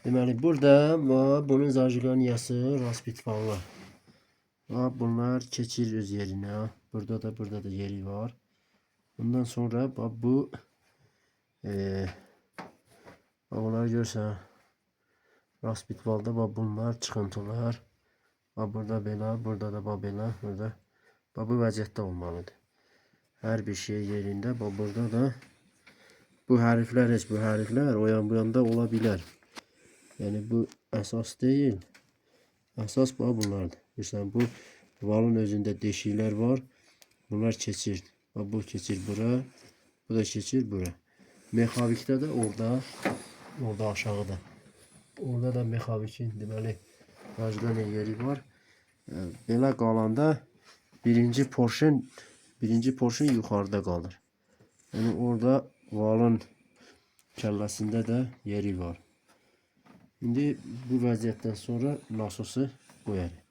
Deməli burada bunun zajiglaniyası, raspitvallar. Bunlar keçir öz yerinə. Burada da yeri var. Bundan sonra bu bunları görsən, raspitvalda bunlar çıxıntılar. Burada belə, burada da belə, burada. Bu vəziyyətdə olmalıdır. Hər bir şey yerində. Burada da bu hərflər o yan bu yanda ola bilər. Yəni bu əsas deyil. Əsas bunlardır. Görsən, bu valın özündə deşiklər var. Bunlar keçir. Bu keçir bura. Bu da keçir bura. Mexanikdə də orada aşağıda. Orada da mexanikin deməli zajiglan yeri var. Belə qalanda birinci porşun yuxarıda qalır. Yəni orada valın kəlləsində də yeri var. İndi bu vəziyyətdən sonra nasosu qoyarıq.